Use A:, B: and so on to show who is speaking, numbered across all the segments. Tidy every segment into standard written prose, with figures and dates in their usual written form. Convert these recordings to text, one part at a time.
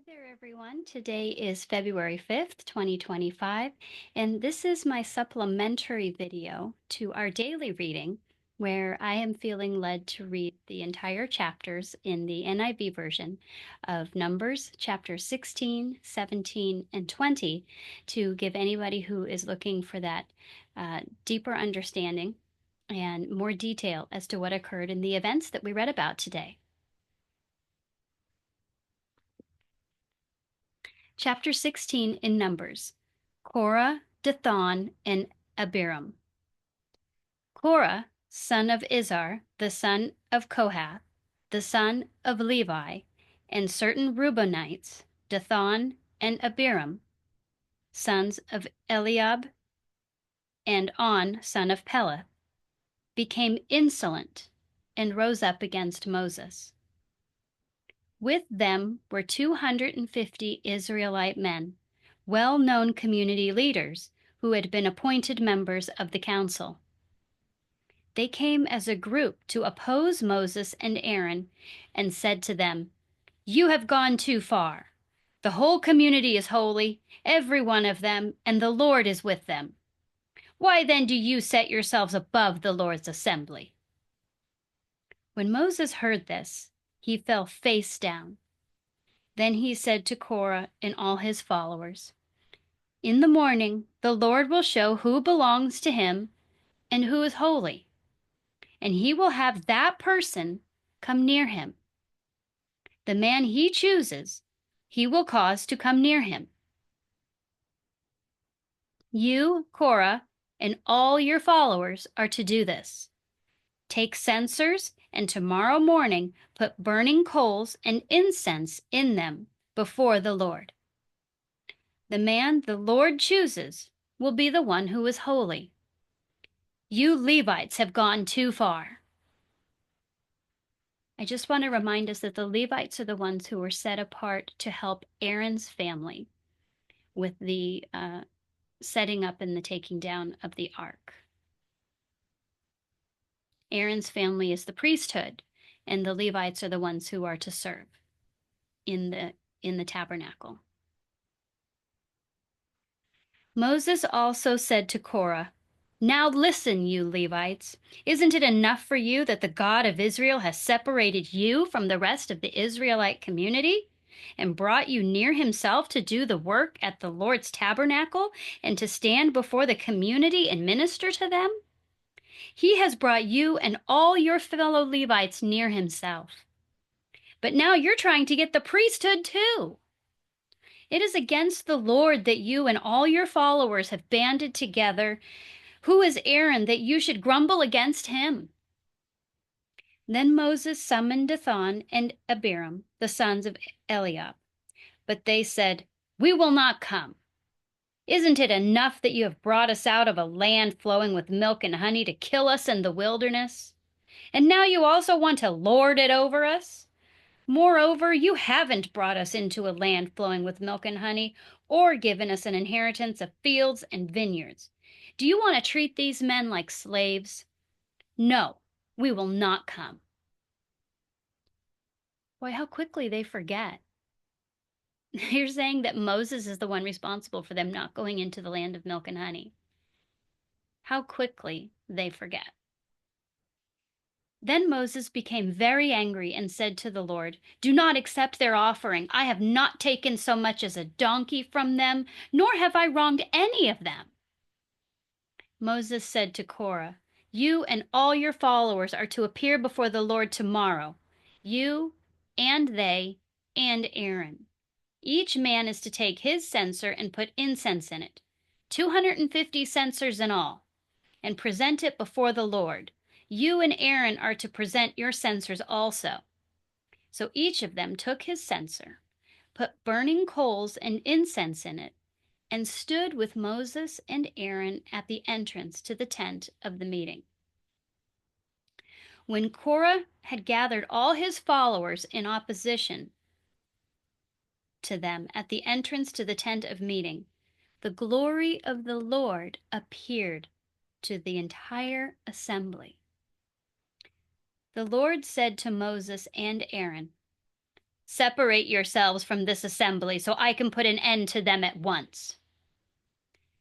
A: there, everyone. Today is February 5th, 2025, and this is my supplementary video to our daily reading, where I am feeling led to read the entire chapters in the NIV version of Numbers, chapters 16, 17, and 20, to give anybody who is looking for that deeper understanding and more detail as to what occurred in the events that we read about today. Chapter 16 in Numbers, Korah, Dathan, and Abiram. Korah, son of Izhar, the son of Kohath, the son of Levi, and certain Reubenites, Dathan and Abiram, sons of Eliab, and On, son of Peleth, became insolent and rose up against Moses. With them were 250 Israelite men, well-known community leaders who had been appointed members of the council. They came as a group to oppose Moses and Aaron and said to them, "You have gone too far. The whole community is holy, every one of them, and the Lord is with them. Why then do you set yourselves above the Lord's assembly?" When Moses heard this, he fell face down. Then he said to Korah and all his followers, "In the morning, the Lord will show who belongs to him and who is holy, and he will have that person come near him. The man he chooses, he will cause to come near him. You, Korah, and all your followers are to do this. Take censers, and tomorrow morning put burning coals and incense in them before the Lord. The man the Lord chooses will be the one who is holy. You Levites have gone too far." I just want to remind us that the Levites are the ones who were set apart to help Aaron's family with the setting up and the taking down of the ark. Aaron's family is the priesthood, and the Levites are the ones who are to serve in the tabernacle. Moses also said to Korah, "Now listen, you Levites. Isn't it enough for you that the God of Israel has separated you from the rest of the Israelite community and brought you near himself to do the work at the Lord's tabernacle and to stand before the community and minister to them? He has brought you and all your fellow Levites near himself. But now you're trying to get the priesthood too. It is against the Lord that you and all your followers have banded together. Who is Aaron that you should grumble against him?" Then Moses summoned Dathan and Abiram, the sons of Eliab. But they said, "We will not come. Isn't it enough that you have brought us out of a land flowing with milk and honey to kill us in the wilderness? And now you also want to lord it over us? Moreover, you haven't brought us into a land flowing with milk and honey, or given us an inheritance of fields and vineyards. Do you want to treat these men like slaves? No, we will not come." Boy, how quickly they forget. You're saying that Moses is the one responsible for them not going into the land of milk and honey. How quickly they forget. Then Moses became very angry and said to the Lord, "Do not accept their offering. I have not taken so much as a donkey from them, nor have I wronged any of them." Moses said to Korah, "You and all your followers are to appear before the Lord tomorrow, you and they and Aaron. Each man is to take his censer and put incense in it, 250 censers in all, and present it before the Lord. You and Aaron are to present your censers also." So each of them took his censer, put burning coals and incense in it, and stood with Moses and Aaron at the entrance to the tent of the meeting. When Korah had gathered all his followers in opposition to them at the entrance to the tent of meeting, the glory of the Lord appeared to the entire assembly. The Lord said to Moses and Aaron, Separate yourselves from this assembly so I can put an end to them at once."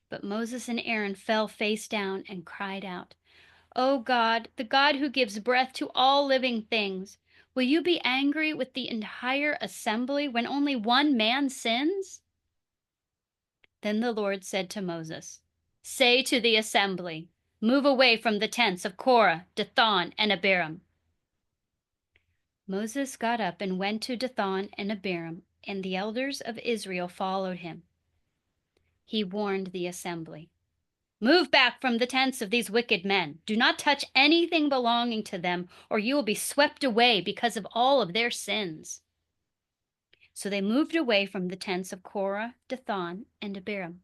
A: But Moses and Aaron fell face down and cried out, "O God, the God who gives breath to all living things, will you be angry with the entire assembly when only one man sins?" Then the Lord said to Moses, "Say to the assembly, move away from the tents of Korah, Dathan, and Abiram." Moses got up and went to Dathan and Abiram, and the elders of Israel followed him. He warned the assembly, "Move back from the tents of these wicked men. Do not touch anything belonging to them, or you will be swept away because of all of their sins." So they moved away from the tents of Korah, Dathan, and Abiram.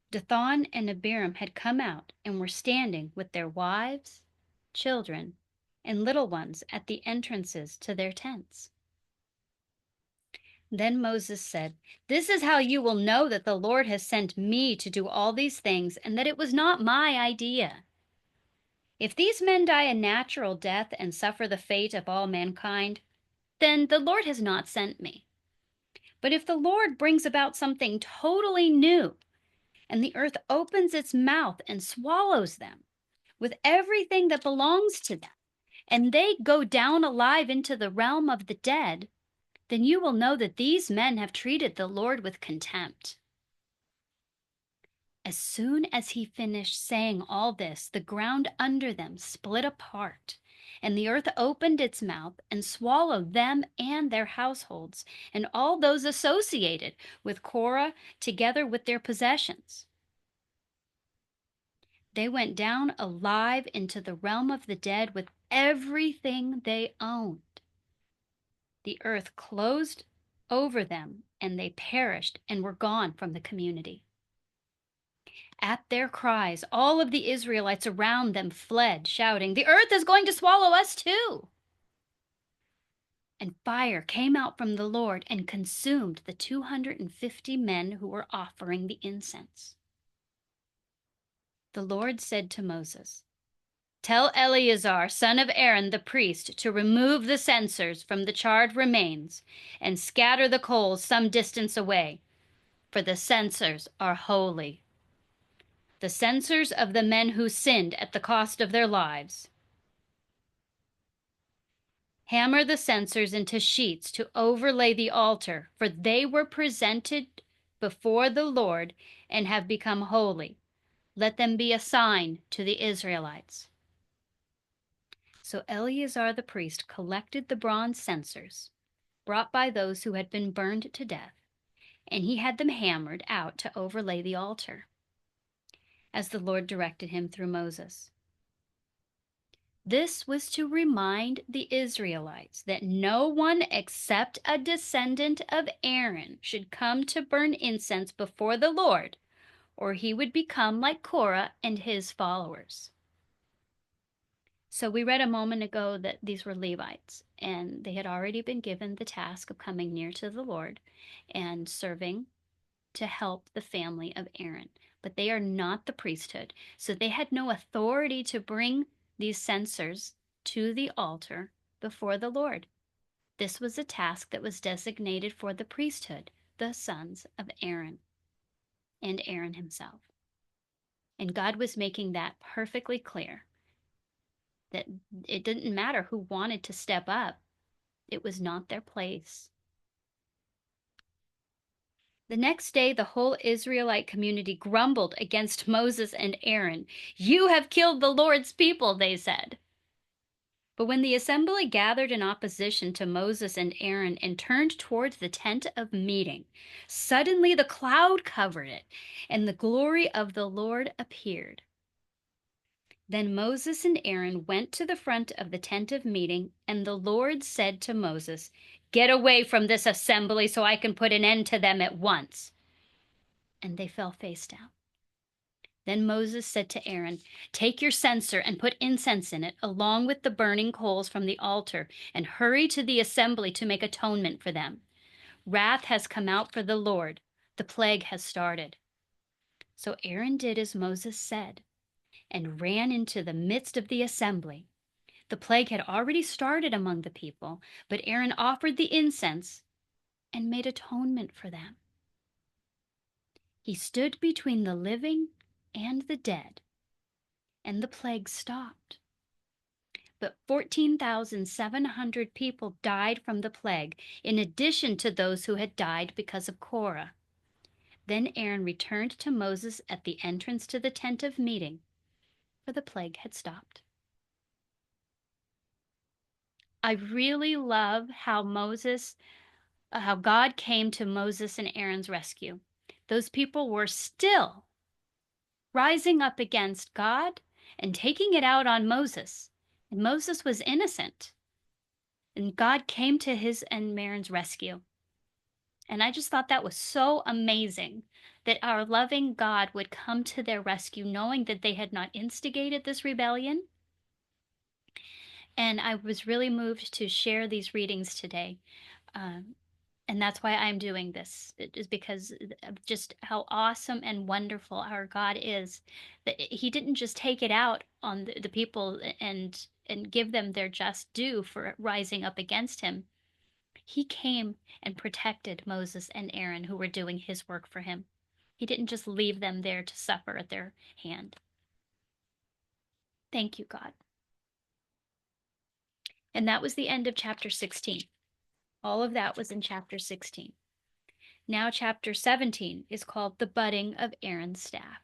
A: Dathan and Abiram had come out and were standing with their wives, children, and little ones at the entrances to their tents. Then Moses said, "This is how you will know that the Lord has sent me to do all these things and that it was not my idea. If these men die a natural death and suffer the fate of all mankind, then the Lord has not sent me. But if the Lord brings about something totally new, and the earth opens its mouth and swallows them with everything that belongs to them, and they go down alive into the realm of the dead, then you will know that these men have treated the Lord with contempt." As soon as he finished saying all this, the ground under them split apart, and the earth opened its mouth and swallowed them and their households, and all those associated with Korah, together with their possessions. They went down alive into the realm of the dead with everything they owned. The earth closed over them, and they perished and were gone from the community. At their cries, all of the Israelites around them fled, shouting, "The earth is going to swallow us too!" And fire came out from the Lord and consumed the 250 men who were offering the incense. The Lord said to Moses, "Tell Eleazar, son of Aaron the priest, to remove the censers from the charred remains and scatter the coals some distance away, for the censers are holy, the censers of the men who sinned at the cost of their lives. Hammer the censers into sheets to overlay the altar, for they were presented before the Lord and have become holy. Let them be a sign to the Israelites." So Eleazar the priest collected the bronze censers brought by those who had been burned to death, and he had them hammered out to overlay the altar, as the Lord directed him through Moses. This was to remind the Israelites that no one except a descendant of Aaron should come to burn incense before the Lord, or he would become like Korah and his followers. So we read a moment ago that these were Levites, and they had already been given the task of coming near to the Lord and serving to help the family of Aaron. But they are not the priesthood, so they had no authority to bring these censers to the altar before the Lord. This was a task that was designated for the priesthood, the sons of Aaron, and Aaron himself. And God was making that perfectly clear, that it didn't matter who wanted to step up. It was not their place. The next day, the whole Israelite community grumbled against Moses and Aaron. "You have killed the Lord's people," they said. But when the assembly gathered in opposition to Moses and Aaron and turned towards the tent of meeting, suddenly the cloud covered it, and the glory of the Lord appeared. Then Moses and Aaron went to the front of the tent of meeting, and the Lord said to Moses, "Get away from this assembly so I can put an end to them at once." And they fell face down. Then Moses said to Aaron, "Take your censer and put incense in it, along with the burning coals from the altar, and hurry to the assembly to make atonement for them. Wrath has come out for the Lord. The plague has started." So Aaron did as Moses said and ran into the midst of the assembly. The plague had already started among the people, but Aaron offered the incense and made atonement for them. He stood between the living and the dead, and the plague stopped. But 14,700 people died from the plague, in addition to those who had died because of Korah. Then Aaron returned to Moses at the entrance to the tent of meeting, for the plague had stopped. I really love how how God came to Moses and Aaron's rescue. Those people were still rising up against God and taking it out on Moses. And Moses was innocent. And God came to his and Aaron's rescue. And I just thought that was so amazing that our loving God would come to their rescue, knowing that they had not instigated this rebellion. And I was really moved to share these readings today. And that's why I'm doing this. It is because of just how awesome and wonderful our God is. That He didn't just take it out on the people and give them their just due for rising up against Him. He came and protected Moses and Aaron, who were doing His work for Him. He didn't just leave them there to suffer at their hand. Thank you, God. And that was the end of chapter 16. All of that was in chapter 16. Now, chapter 17 is called the budding of Aaron's staff.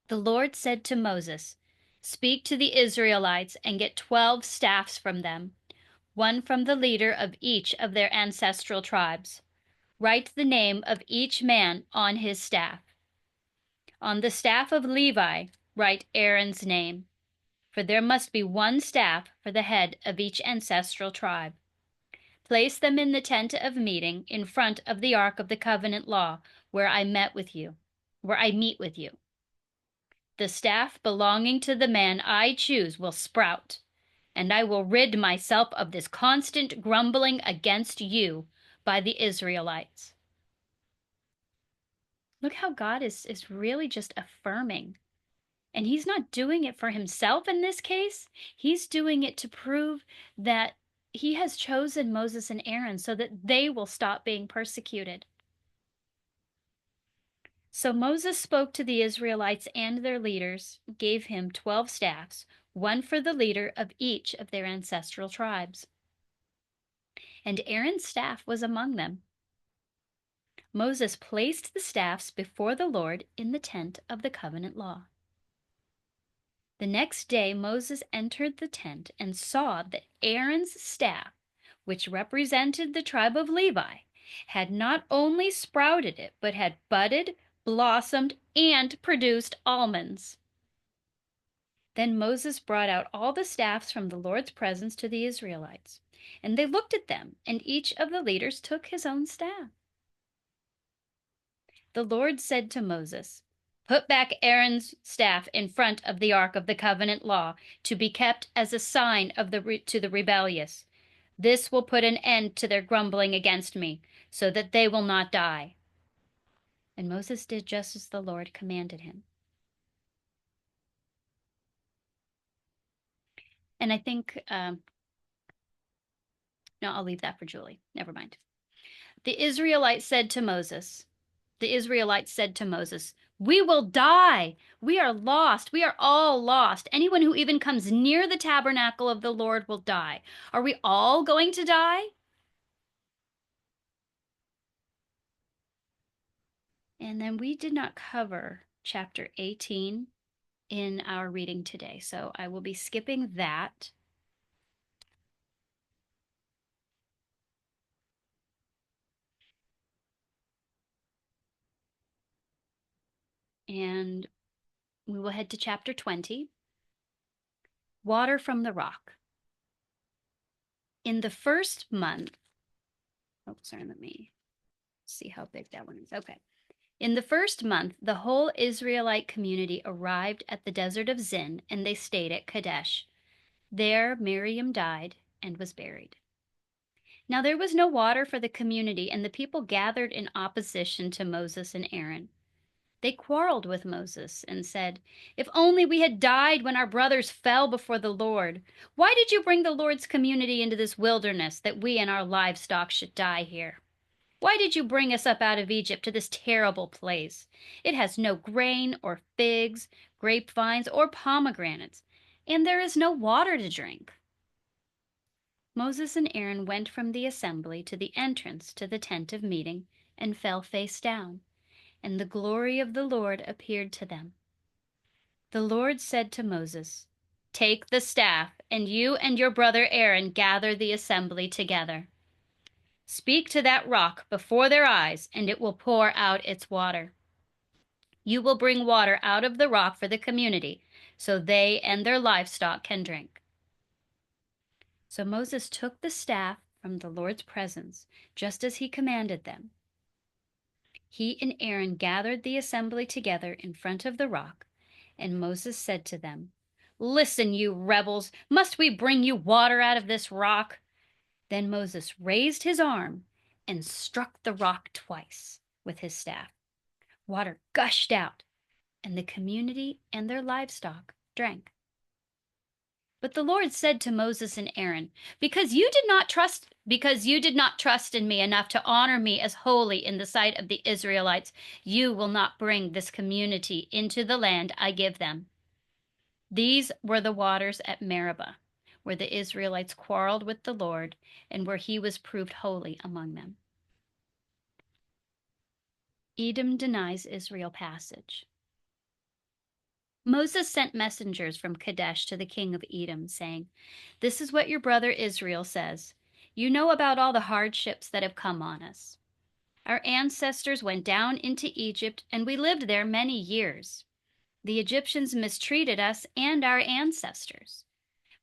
A: The Lord said to Moses, "Speak to the Israelites and get 12 staffs from them, one from the leader of each of their ancestral tribes. Write the name of each man on his staff. On the staff of Levi, write Aaron's name, for there must be one staff for the head of each ancestral tribe. Place them in the tent of meeting in front of the ark of the covenant law, where I meet with you. The staff belonging to the man I choose will sprout, and I will rid myself of this constant grumbling against you by the Israelites." Look how God is really just affirming. And He's not doing it for Himself in this case. He's doing it to prove that He has chosen Moses and Aaron so that they will stop being persecuted. So Moses spoke to the Israelites and their leaders, gave him 12 staffs, one for the leader of each of their ancestral tribes. And Aaron's staff was among them. Moses placed the staffs before the Lord in the tent of the covenant law. The next day Moses entered the tent and saw that Aaron's staff, which represented the tribe of Levi, had not only sprouted it, but had budded, blossomed, and produced almonds. Then Moses brought out all the staffs from the Lord's presence to the Israelites, and they looked at them, and each of the leaders took his own staff. The Lord said to Moses, "Put back Aaron's staff in front of the ark of the covenant law to be kept as a sign of to the rebellious. This will put an end to their grumbling against me, so that they will not die." And Moses did just as the Lord commanded him. And I think, no, I'll leave that for Julie. Never mind. The Israelites said to Moses, "We will die. We are lost. We are all lost. Anyone who even comes near the tabernacle of the Lord will die. Are we all going to die?" And then we did not cover chapter 18 in our reading today, so I will be skipping that. And we will head to chapter 20, Water from the Rock. In the first month, let me see how big that one is. Okay. In the first month, the whole Israelite community arrived at the desert of Zin, and they stayed at Kadesh. There Miriam died and was buried. Now there was no water for the community, and the people gathered in opposition to Moses and Aaron. They quarreled with Moses and said, "If only we had died when our brothers fell before the Lord. Why did you bring the Lord's community into this wilderness that we and our livestock should die here? Why did you bring us up out of Egypt to this terrible place? It has no grain or figs, grapevines, or pomegranates, and there is no water to drink." Moses and Aaron went from the assembly to the entrance to the tent of meeting and fell face down, and the glory of the Lord appeared to them. The Lord said to Moses, "Take the staff, and you and your brother Aaron gather the assembly together. Speak to that rock before their eyes, and it will pour out its water. You will bring water out of the rock for the community, so they and their livestock can drink." So Moses took the staff from the Lord's presence, just as he commanded them. He and Aaron gathered the assembly together in front of the rock, and Moses said to them, "Listen, you rebels, must we bring you water out of this rock?" Then Moses raised his arm and struck the rock twice with his staff. Water gushed out, and the community and their livestock drank. But the Lord said to Moses and Aaron, because you did not trust in me enough to honor me as holy in the sight of the Israelites, you will not bring this community into the land I give them." These were the waters at Meribah, where the Israelites quarreled with the Lord and where he was proved holy among them. Edom denies Israel passage. Moses sent messengers from Kadesh to the king of Edom, saying, "This is what your brother Israel says. You know about all the hardships that have come on us. Our ancestors went down into Egypt, and we lived there many years. The Egyptians mistreated us and our ancestors.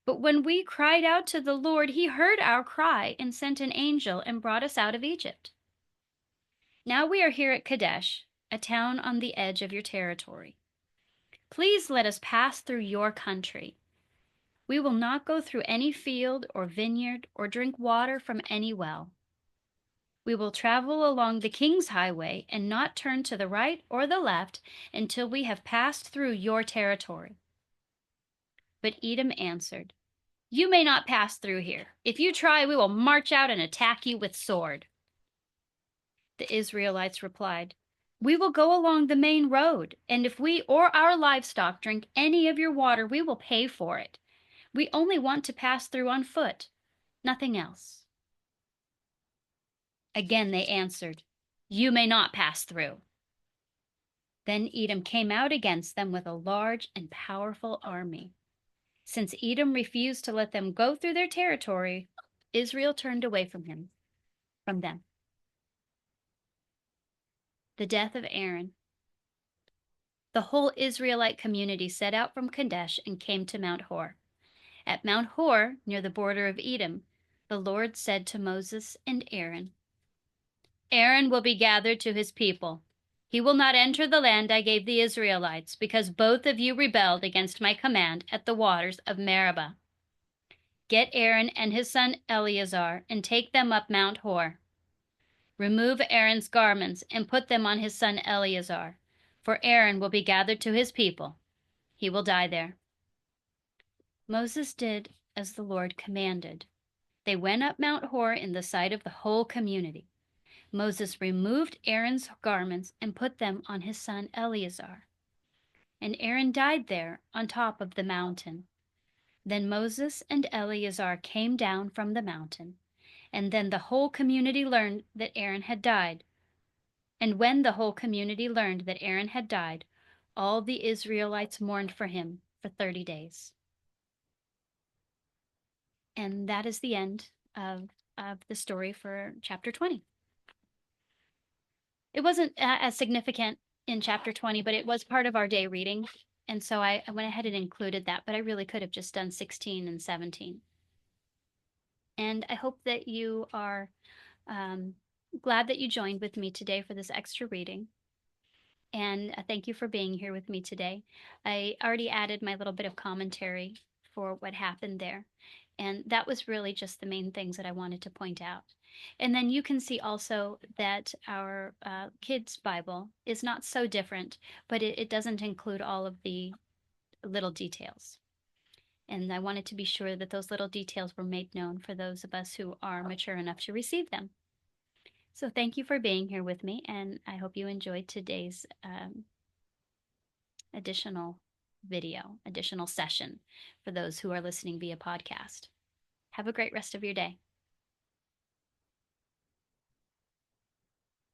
A: But when we cried out to the Lord, he heard our cry and sent an angel and brought us out of Egypt. Now we are here at Kadesh, a town on the edge of your territory. Please let us pass through your country. We will not go through any field or vineyard or drink water from any well. We will travel along the king's highway and not turn to the right or the left until we have passed through your territory." But Edom answered, "You may not pass through here. If you try, we will march out and attack you with sword." The Israelites replied, "We will go along the main road, and if we or our livestock drink any of your water, we will pay for it. We only want to pass through on foot, nothing else." Again they answered, "You may not pass through." Then Edom came out against them with a large and powerful army. Since Edom refused to let them go through their territory, Israel turned away from them. The death of Aaron. The whole Israelite community set out from Kadesh and came to Mount Hor. At Mount Hor, near the border of Edom, the Lord said to Moses and Aaron, "Aaron will be gathered to his people. He will not enter the land I gave the Israelites, because both of you rebelled against my command at the waters of Meribah. Get Aaron and his son Eleazar and take them up Mount Hor. Remove Aaron's garments and put them on his son Eleazar, for Aaron will be gathered to his people. He will die there." Moses did as the Lord commanded. They went up Mount Hor in the sight of the whole community. Moses removed Aaron's garments and put them on his son Eleazar. And Aaron died there on top of the mountain. Then Moses and Eleazar came down from the mountain. And then the whole community learned that Aaron had died. And when the whole community learned that Aaron had died, all the Israelites mourned for him for 30 days. And that is the end of the story for chapter 20. It wasn't as significant in chapter 20, but it was part of our day reading. And so I went ahead and included that, but I really could have just done 16 and 17. And I hope that you are glad that you joined with me today for this extra reading. And thank you for being here with me today. I already added my little bit of commentary for what happened there. And that was really just the main things that I wanted to point out. And then you can see also that our kids' Bible is not so different, but it doesn't include all of the little details. And I wanted to be sure that those little details were made known for those of us who are mature enough to receive them. So thank you for being here with me, and I hope you enjoyed today's additional session for those who are listening via podcast. Have a great rest of your day.